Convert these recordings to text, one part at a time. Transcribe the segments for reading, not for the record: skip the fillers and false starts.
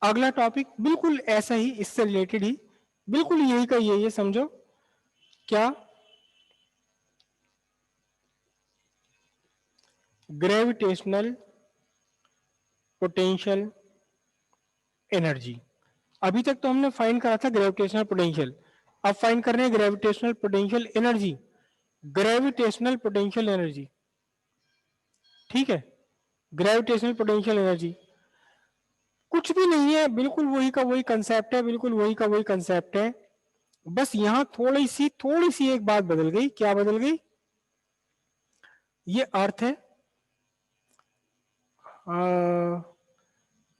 अगला टॉपिक बिल्कुल ऐसा ही, इससे रिलेटेड ही, बिल्कुल यही का यही है, समझो क्या, ग्रेविटेशनल पोटेंशियल एनर्जी। अभी तक तो हमने फाइंड करा था ग्रेविटेशनल पोटेंशियल, अब फाइंड कर रहे हैं gravitational potential energy. Gravitational potential energy, ठीक है, ग्रेविटेशनल पोटेंशियल एनर्जी कुछ भी नहीं है, बिल्कुल वही का वही कंसेप्ट है, बिल्कुल वही का वही कंसेप्ट है। बस यहां थोड़ी सी एक बात बदल गई। क्या बदल गई? ये अर्थ है,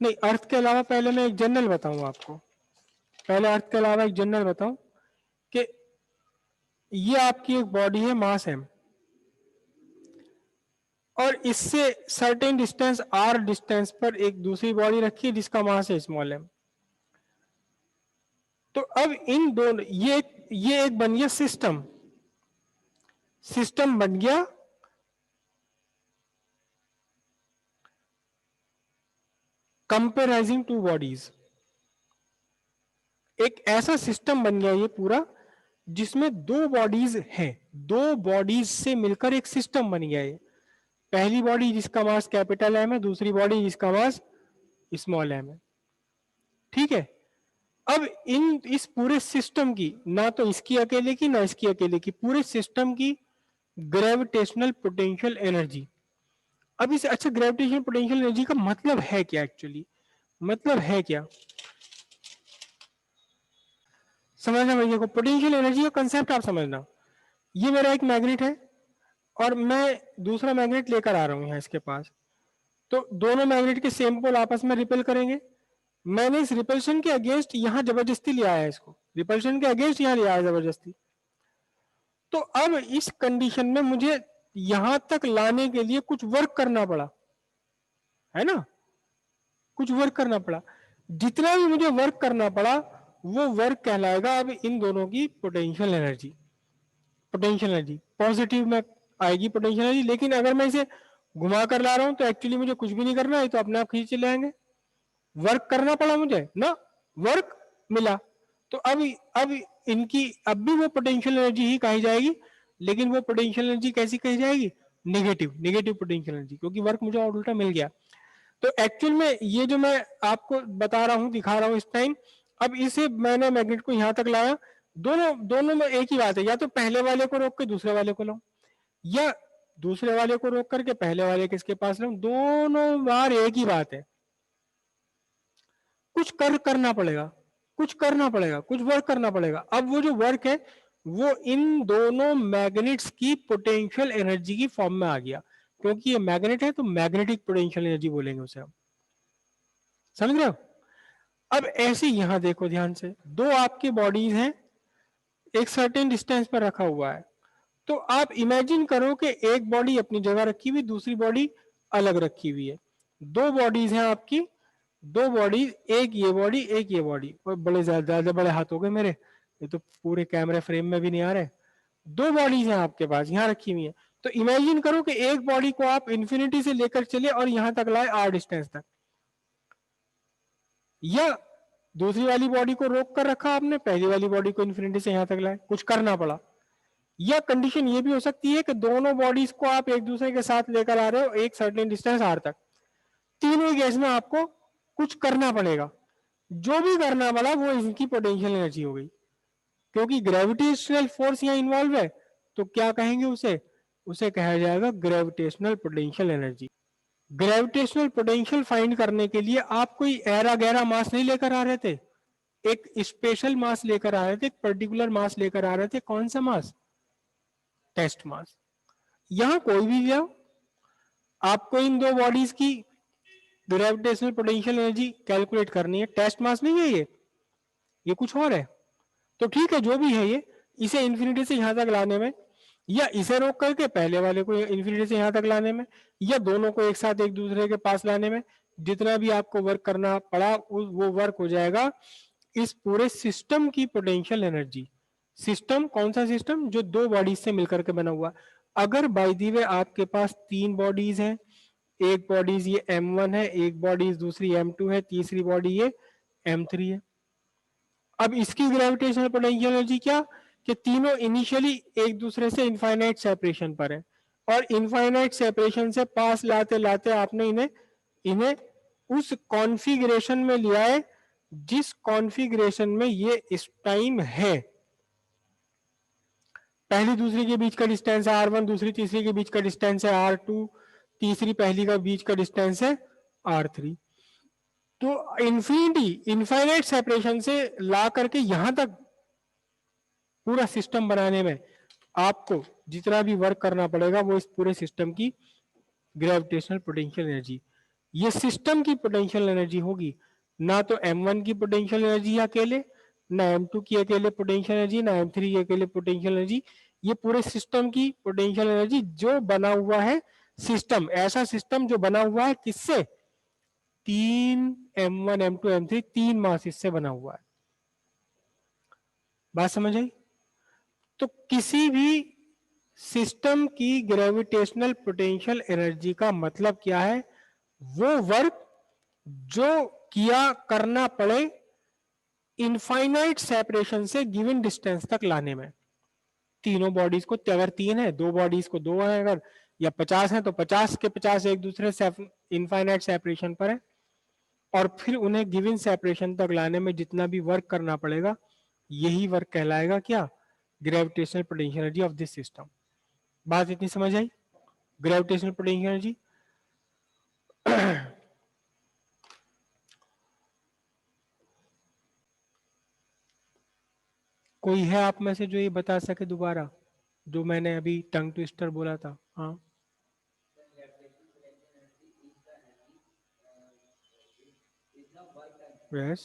नहीं, अर्थ के अलावा पहले मैं एक जनरल बताऊं आपको, पहले अर्थ के अलावा एक जनरल बताऊं कि ये आपकी एक बॉडी है, मास है, और इससे सर्टेन डिस्टेंस आर डिस्टेंस पर एक दूसरी बॉडी रखी है जिसका मास है स्मॉल एम। तो अब इन दोनों, ये एक बन गया सिस्टम, सिस्टम बन गया कंपेराइजिंग टू बॉडीज। एक ऐसा सिस्टम बन गया ये पूरा जिसमें दो बॉडीज हैं, दो बॉडीज से मिलकर एक सिस्टम बन गया है। पहली बॉडी जिसका मास कैपिटल एम है, दूसरी बॉडी जिसका मास स्मॉल एम है, ठीक है। अब इन इस पूरे सिस्टम की, ना तो इसकी अकेले की ना इसकी अकेले की, पूरे सिस्टम की ग्रेविटेशनल पोटेंशियल एनर्जी। अब इस, अच्छा, ग्रेविटेशनल पोटेंशियल एनर्जी का मतलब है क्या एक्चुअली, मतलब है क्या, समझना भैया को। पोटेंशियल एनर्जी का कंसेप्ट आप समझना। ये मेरा एक मैग्नेट है और मैं दूसरा मैग्नेट लेकर आ रहा हूं यहां इसके पास, तो दोनों मैग्नेट के सेम पोल आपस में रिपेल करेंगे। मैंने इस रिपल्शन के अगेंस्ट यहां जबरदस्ती लिया है, इसको रिपल्शन के अगेंस्ट यहां लिया है जबरदस्ती। तो अब इस कंडीशन में मुझे यहां तक लाने के लिए कुछ वर्क करना पड़ा, है ना, कुछ वर्क करना पड़ा। जितना भी मुझे वर्क करना पड़ा वो वर्क कहलाएगा अब इन दोनों की potential energy. Potential energy positive में आएगी पोटेंशियल एनर्जी, लेकिन अगर मैं इसे घुमा कर ला रहा हूं तो एक्चुअली मुझे कुछ भी नहीं करना है, तो अपने आप खींच चले आएंगे। वर्क करना पड़ा मुझे ना, वर्क मिला। तो अब इनकी अब भी वो पोटेंशियल एनर्जी ही कही जाएगी, लेकिन वो पोटेंशियल एनर्जी कैसी कही जाएगी? नेगेटिव, नेगेटिव पोटेंशियल एनर्जी, क्योंकि वर्क मुझे और उल्टा मिल गया। तो एक्चुअल में ये जो मैं आपको बता रहा हूं, दिखा रहा हूं इस टाइम, अब इसे मैंने मैग्नेट को यहां तक लाया। दोनों दोनों में एक ही बात है, या तो पहले वाले को रोक के दूसरे वाले को लाऊं, या दूसरे वाले को रोक करके पहले वाले के इसके पास लाऊं, दोनों बार एक ही बात है। कुछ करना पड़ेगा, कुछ करना पड़ेगा, कुछ वर्क करना पड़ेगा। अब वो जो वर्क है वो इन दोनों मैग्नेट्स की पोटेंशियल एनर्जी की फॉर्म में आ गया, क्योंकि ये मैग्नेट है तो मैग्नेटिक पोटेंशियल एनर्जी बोलेंगे उसे हम, समझ रहे हो। अब ऐसे यहां देखो ध्यान से, दो आपकी बॉडीज हैं, एक सर्टेन डिस्टेंस पर रखा हुआ है। तो आप इमेजिन करो कि एक बॉडी अपनी जगह रखी हुई, दूसरी बॉडी अलग रखी हुई है। दो बॉडीज हैं आपकी, दो बॉडी, एक ये बॉडी एक ये बॉडी, और बड़े ज्यादा बड़े हाथ हो गए मेरे, ये तो पूरे कैमरे फ्रेम में भी नहीं आ रहे। दो बॉडीज हैं आपके पास यहां रखी हुई है। तो इमेजिन करो कि एक बॉडी को आप इन्फिनिटी से लेकर चले और यहां तक लाए आर डिस्टेंस तक, या दूसरी वाली बॉडी को रोक कर रखा आपने, पहली वाली बॉडी को इन्फिनिटी से यहां तक लाए, कुछ करना पड़ा। या कंडीशन ये भी हो सकती है कि दोनों बॉडीज को आप एक दूसरे के साथ लेकर आ रहे हो एक सर्टेन डिस्टेंस आर तक, तीनों ही केस में आपको कुछ करना पड़ेगा। जो भी करना पड़ा वो इनकी पोटेंशियल एनर्जी हो गई, क्योंकि ग्रेविटेशनल फोर्स यहाँ इन्वॉल्व है, तो क्या कहेंगे उसे? उसे कहा जाएगा gravitational potential energy. Gravitational potential find करने के लिए आप कोई ऐरा गहरा मास नहीं लेकर आ रहे थे, एक स्पेशल मास लेकर आ रहे थे, एक पर्टिकुलर मास लेकर आ रहे थे। कौन सा मास? टेस्ट मास। यहां कोई भी जाओ, आपको इन दो बॉडीज की ग्रेविटेशनल पोटेंशियल एनर्जी कैलकुलेट करनी है, टेस्ट मास नहीं है ये कुछ और है। तो ठीक है, जो भी है ये, इसे इन्फिनिटी से यहां तक लाने में, या इसे रोक करके पहले वाले को इन्फिनिटी से यहां तक लाने में, या दोनों को एक साथ एक दूसरे के पास लाने में, जितना भी आपको वर्क करना पड़ा वो वर्क हो जाएगा इस पूरे सिस्टम की पोटेंशियल एनर्जी। सिस्टम कौन सा सिस्टम? जो दो बॉडीज से मिलकर के बना हुआ। अगर बाय द वे आपके पास तीन बॉडीज हैं, एक बॉडीज ये m1 है, एक बॉडीज दूसरी m2 है, तीसरी बॉडी ये m3 है। अब इसकी ग्रेविटेशनल पोटेंशियल एनर्जी क्या, कि तीनों इनिशियली एक दूसरे से इनफाइनाइट सेपरेशन पर है, और इनफाइनाइट सेपरेशन से पास लाते लाते आपने इन्हें इन्हें उस कॉन्फ़िगरेशन में लिया है जिस कॉन्फ़िगरेशन में ये इस टाइम है। पहली दूसरी के बीच का डिस्टेंस है r1, दूसरी तीसरी के बीच का डिस्टेंस है r2, तीसरी पहली का बीच का डिस्टेंस है r3। तो इन्फिनिटी इनफाइनाइट सेपरेशन से ला करके यहां तक पूरा सिस्टम बनाने में आपको जितना भी वर्क करना पड़ेगा वो इस पूरे सिस्टम की ग्रेविटेशनल पोटेंशियल एनर्जी, ये सिस्टम की पोटेंशियल एनर्जी होगी, ना तो m1 की पोटेंशियल एनर्जी अकेले, ना m2 की अकेले पोटेंशियल एनर्जी, ना m3 की अकेले पोटेंशियल एनर्जी, ये पूरे सिस्टम की पोटेंशियल एनर्जी जो बना हुआ है सिस्टम, ऐसा सिस्टम जो बना हुआ है किससे, तीन m1 m2 m3 तीन मासेस से बना हुआ है। बात समझ आई? तो किसी भी सिस्टम की ग्रेविटेशनल पोटेंशियल एनर्जी का मतलब क्या है, वो वर्क जो किया करना पड़े इनफाइनाइट सेपरेशन से गिवन डिस्टेंस तक लाने में। तीनों बॉडीज को, अगर तीन है, दो बॉडीज को दो है अगर, या 50 है तो 50 के 50 एक दूसरे से इनफाइनाइट सेपरेशन पर है, और फिर उन्हें गिवन सेपरेशन तक लाने में जितना भी वर्क करना पड़ेगा यही वर्क कहलाएगा क्या, gravitational potential energy of this system. बात इतनी समझ आई? ग्रेविटेशनल पोटेंशियल एनर्जी कोई है आप में से जो ये बता सके दोबारा, जो मैंने अभी टंग ट्विस्टर बोला था? हाँ, यस,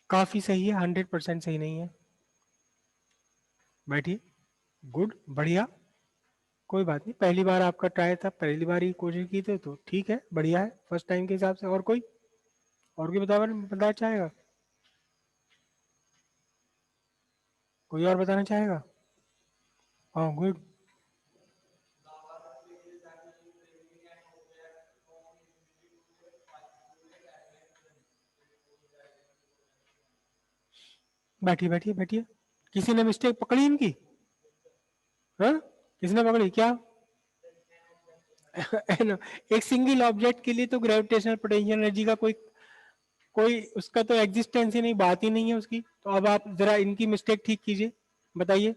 काफी सही है, 100% सही नहीं है। बैठिए, गुड, बढ़िया, कोई बात नहीं, पहली बार आपका ट्राई था, पहली बार ही कोशिश की थी तो ठीक है, बढ़िया है फर्स्ट टाइम के हिसाब से। और कोई, और कोई बताना चाहेगा? कोई और बताना चाहेगा? हाँ, गुड, बैठिए बैठिए बैठिए। किसी ने मिस्टेक पकड़ी इनकी? हाँ, किसने पकड़ी क्या? एक सिंगल ऑब्जेक्ट के लिए तो ग्रेविटेशनल पोटेंशियल एनर्जी का कोई कोई उसका तो एग्जिस्टेंस ही नहीं, बात ही नहीं है उसकी। तो अब आप जरा इनकी मिस्टेक ठीक कीजिए, बताइए।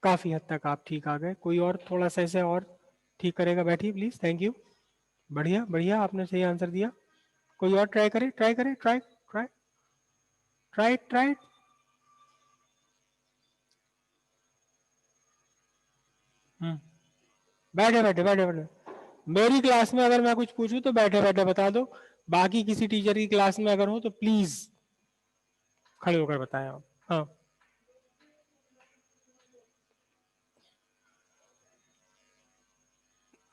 काफी हद तक आप ठीक आ गए, कोई और थोड़ा सा इसे और ठीक करेगा? बैठिए प्लीज, थैंक यू, बढ़िया बढ़िया, आपने सही आंसर दिया। कोई और ट्राई करे, ट्राई करे, ट्राई ट्राई ट्राई ट्राई। बैठे बैठे बैठे बैठे, मेरी क्लास में अगर मैं कुछ पूछूं तो बैठे बैठे बता दो, बाकी किसी टीचर की क्लास में अगर हो तो प्लीज खड़े होकर बताएं आप। हाँ,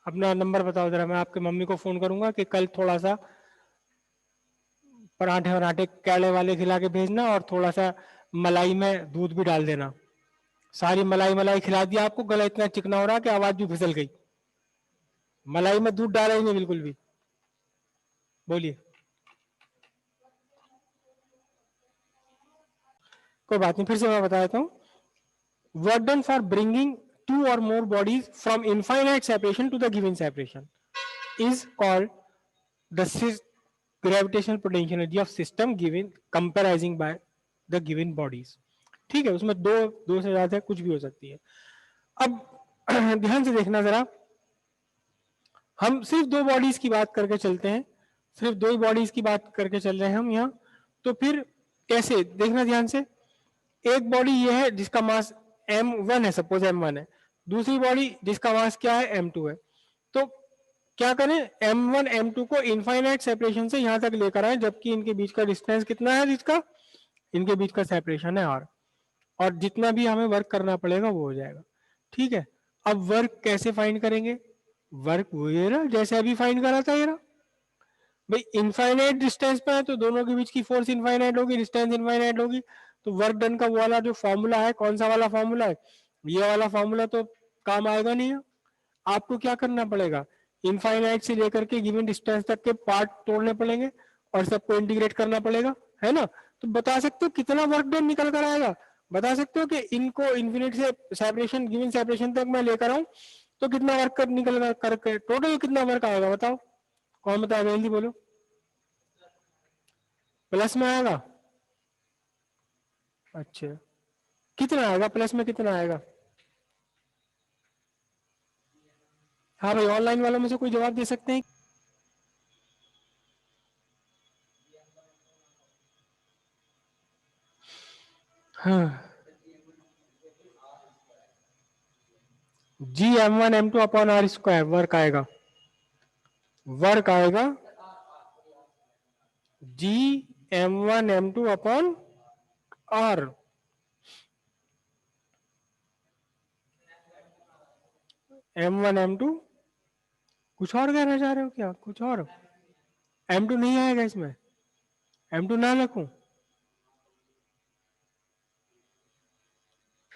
अपना नंबर बताओ जरा, मैं आपके मम्मी को फोन करूंगा कि कल थोड़ा सा पराठे वराठे केले वाले खिला के भेजना, और थोड़ा सा मलाई में दूध भी डाल देना। सारी मलाई मलाई खिला दिया आपको, गला इतना चिकना हो रहा कि आवाज भी फिसल गई। मलाई में दूध डाला ही नहीं बिल्कुल भी। बोलिए, कोई बात नहीं, फिर से मैं बता देता हूँ। Work done for bringing two or more bodies from infinite separation to the given separation is called the gravitational potential energy of system given comparing by the given bodies। ठीक है, उसमें दो से ज्यादा कुछ भी हो सकती है। अब ध्यान से देखना जरा, हम सिर्फ दो बॉडीज की बात करके चलते हैं, सिर्फ दो ही बॉडीज की बात करके चल रहे हैं हम यहाँ। तो फिर कैसे देखना ध्यान से, एक बॉडी ये है जिसका मास m1 है, सपोज m1 है, दूसरी बॉडी जिसका मास क्या है, m2 है। तो क्या करें, m1 m2 को इनफाइनाइट सेपरेशन से यहां तक लेकर आए, जबकि इनके बीच का डिस्टेंस कितना है, जिसका इनके बीच का सेपरेशन है r। और जितना भी हमें वर्क करना पड़ेगा वो हो जाएगा। ठीक है, अब वर्क कैसे फाइंड करेंगे? वर्क वो ये ना जैसे अभी फाइंड करा था ये ना भाई, इनफाइनाइट डिस्टेंस पे है तो दोनों के बीच की फोर्स इनफाइनाइट होगी, डिस्टेंस इनफाइनाइट होगी, तो वर्क डन का वो वाला जो फॉर्मूला है, कौन सा वाला फॉर्मूला है? ये वाला फॉर्मूला तो काम आएगा नहीं है। आपको क्या करना पड़ेगा? इनफाइनाइट से लेकर के गिवन डिस्टेंस तक के पार्ट तोड़ने पड़ेंगे और सबको इंटीग्रेट करना पड़ेगा, है ना? तो बता सकते हो कितना वर्क डन निकल कर आएगा? बता सकते हो कि इनको इन्फिनिट से सेपरेशन, गिवन सेपरेशन तक मैं लेकर आऊं तो कितना वर्क कर निकल करके टोटल कितना वर्क आएगा? बताओ, कौन बताएगा? जल्दी बोलो। प्लस में आएगा? अच्छा, कितना आएगा प्लस में? कितना आएगा? हाँ भाई, ऑनलाइन वालों में से कोई जवाब दे सकते हैं? हाँ, G m1 m2 upon r square work आएगा। वर्क आएगा G m1 m2 upon r. M1 M2 कुछ और कहना चाह रहे हो क्या? कुछ और? M2 नहीं आएगा इसमें? M2 ना लिखूं?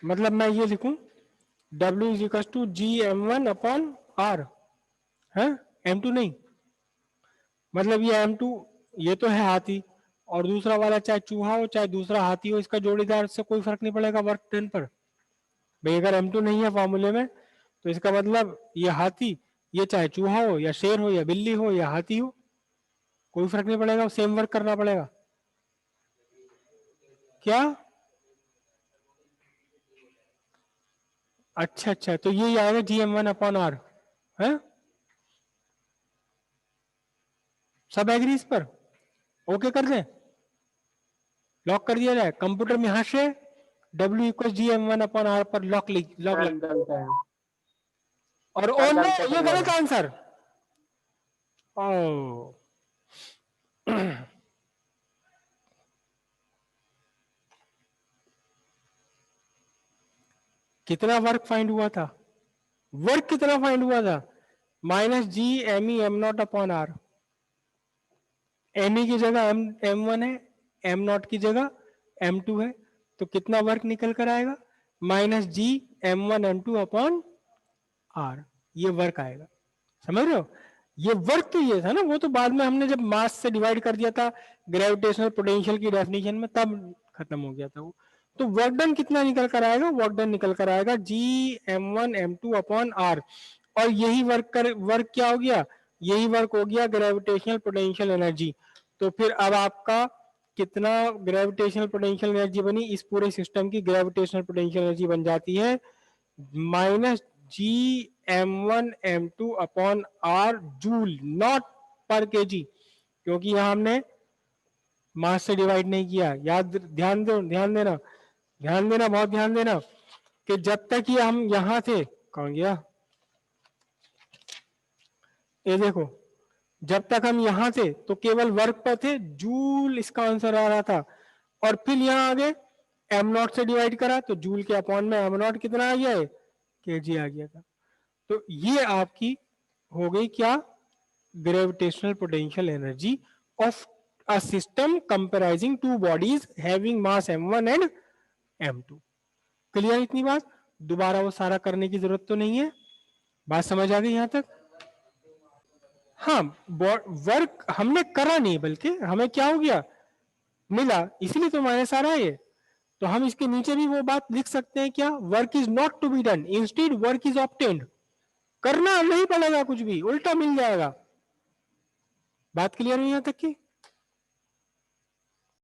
मतलब मैं ये लिखूं W is equal to G m1 upon r, है? M2 नहीं, मतलब ये M2 ये तो है हाथी, और दूसरा वाला चाहे चूहा हो चाहे दूसरा हाथी हो, इसका जोड़ीदार से कोई फर्क नहीं पड़ेगा वर्क डन पर। भाई अगर M2 नहीं है फॉर्मूले में तो इसका मतलब ये हाथी, ये चाहे चूहा हो या शेर हो या बिल्ली हो या हाथी हो, कोई फर्क नहीं पड़ेगा, सेम वर्क करना पड़ेगा। क्या? अच्छा अच्छा, तो ये आएगा Gm1 अपॉन आर, है? सब एग्री इस पर? ओके कर दें, लॉक कर दिया जाए कंप्यूटर में? यहां से W इक्वल Gm1 अपॉन आर पर लॉक लॉक लग, और ओ नो, ये गलत आंसर। ओ कितना वर्क फाइंड हुआ था? वर्क कितना फाइंड हुआ था? -G m1 upon are. M की जगह M1 है, M0 की जगह M2 है, तो कितना वर्क निकल कर आएगा? -G m1 m2 upon r, ये वर्क आएगा। समझ रहे हो? ये वर्क तो ये था ना, वो तो बाद में हमने जब मास से डिवाइड कर दिया था ग्रेविटेशनल पोटेंशियल की डेफिनेशन में, तब खत्म हो गया था वो। तो वर्क डन कितना निकल कर आएगा? वर्क डन निकल कर आएगा G m1 m2 upon are, और यही वर्क क्या हो गया? यही वर्क हो गया ग्रेविटेशनल पोटेंशियल एनर्जी। तो फिर अब आपका कितना ग्रेविटेशनल पोटेंशियल एनर्जी बनी? इस पूरे सिस्टम की ग्रेविटेशनल पोटेंशियल एनर्जी बन जाती है -G m1 m2 upon r joule, not per kg, क्योंकि यहां हमने मास से डिवाइड नहीं किया। याद, ध्यान दो, ध्यान देना, ध्यान देना, बहुत ध्यान देना, कि जब तक ये हम यहां थे, कौन गया? ये देखो, जब तक हम यहां थे तो केवल वर्क पर थे, जूल इसका आंसर आ रहा था, और फिर यहां आगे m0 से डिवाइड करा तो जूल के अपॉन में m0 कितना आ गया है? kg आ गया था। तो ये आपकी हो गई क्या? Gravitational potential energy of a system comprising two bodies having mass m1 and m2। Clear इतनी बात? दोबारा वो सारा करने की जरूरत तो नहीं है। बात समझ आ गई यहां तक? हाँ, वर्क हमने करा नहीं, बल्कि हमें क्या हो गया? मिला, इसलिए तो माइनस आ रहा है ये। तो हम इसके नीचे भी वो बात लिख सकते हैं क्या? Work is not to be done, instead work is obtained. करना नहीं पड़ेगा कुछ भी, उल्टा मिल जाएगा। बात क्लियर हुई यहां तक की?